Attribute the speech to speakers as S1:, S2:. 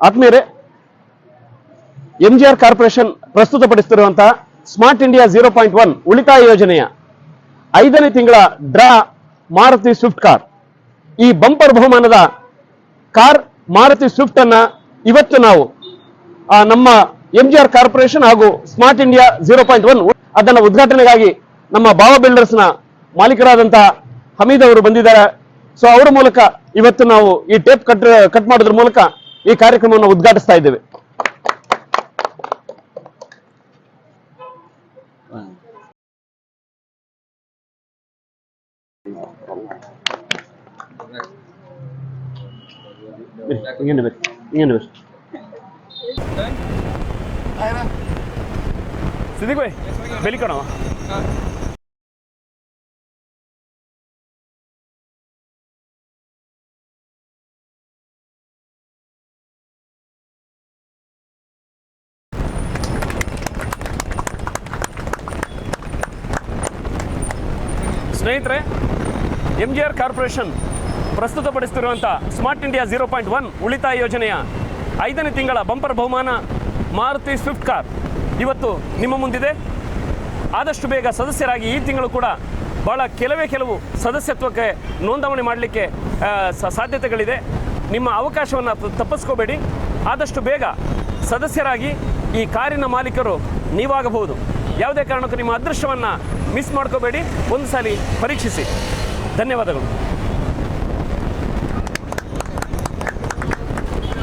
S1: ಆತ್ಮೀಯರೇ, MGR corporation ಪ್ರಸ್ತುತಪಡಿಸುತ್ತಿರುವಂತಹ smart India 0.1 ಉಳಿತಾಯ ಯೋಜನೆಯ 5ನೇ ತಿಂಗಳ ಡ್ರಾ ಮಾರುತಿ ಸ್ವಿಫ್ಟ್ ಕಾರ್. ಈ ಬಂಪರ್ ಬಹುಮಾನದ ಕಾರ್ ಮಾರುತಿ ಸ್ವಿಫ್ಟ್ ಅನ್ನ ಇವತ್ತು ನಾವು ನಮ್ಮ ಎಂಜಿಆರ್ ಕಾರ್ಪೊರೇಷನ್ ಹಾಗೂ ಸ್ಮಾರ್ಟ್ ಇಂಡಿಯಾ 0.1 ಅದನ್ನ ಉದ್ಘಾಟನೆಗಾಗಿ ನಮ್ಮ ಭಾವ ಬಿಲ್ಡರ್ಸ್ ನ ಮಾಲೀಕರಾದಂತಹ ಹಮೀದ್ ಅವರು ಬಂದಿದ್ದಾರೆ. ಸೊ ಅವರ ಮೂಲಕ ಇವತ್ತು ನಾವು ಈ ಟೇಪ್ ಕಟ್ ಮಾಡೋದ್ರ ಮೂಲಕ ಈ ಕಾರ್ಯಕ್ರಮವನ್ನು ಉದ್ಘಾಟಿಸ್ತಾ ಇದ್ದೇವೆ. ಸಿದ್ದಿಕ್ ಭಾಯ್ ಬೆಲಿ ಕಣವ. ಸ್ನೇಹಿತರೆ, ಎಂಜಿಆರ್ ಕಾರ್ಪೊರೇಷನ್ ಪ್ರಸ್ತುತಪಡಿಸುತ್ತಿರುವಂಥ ಸ್ಮಾರ್ಟ್ ಇಂಡಿಯಾ 0.1 ಉಳಿತಾಯ ಯೋಜನೆಯ 5ನೇ ತಿಂಗಳ ಬಂಪರ್ ಬಹುಮಾನ ಮಾರುತಿ ಸ್ವಿಫ್ಟ್ ಕಾರ್ ಇವತ್ತು ನಿಮ್ಮ ಮುಂದಿದೆ. ಆದಷ್ಟು ಬೇಗ ಸದಸ್ಯರಾಗಿ ಈ ತಿಂಗಳು ಕೂಡ ಭಾಳ ಕೆಲವು ಸದಸ್ಯತ್ವಕ್ಕೆ ನೋಂದಣಿ ಮಾಡಲಿಕ್ಕೆ ಸಾಧ್ಯತೆಗಳಿದೆ. ನಿಮ್ಮ ಅವಕಾಶವನ್ನು ತಪ್ಪಿಸ್ಕೋಬೇಡಿ. ಆದಷ್ಟು ಬೇಗ ಸದಸ್ಯರಾಗಿ ಈ ಕಾರಿನ ಮಾಲೀಕರು ನೀವಾಗಬಹುದು. ಯಾವುದೇ ಕಾರಣಕ್ಕೂ ನಿಮ್ಮ ಅದೃಷ್ಟವನ್ನು ಮಿಸ್ ಮಾಡ್ಕೋಬೇಡಿ. ಒಂದು ಸಾರಿ ಪರೀಕ್ಷಿಸಿ. ಧನ್ಯವಾದಗಳು.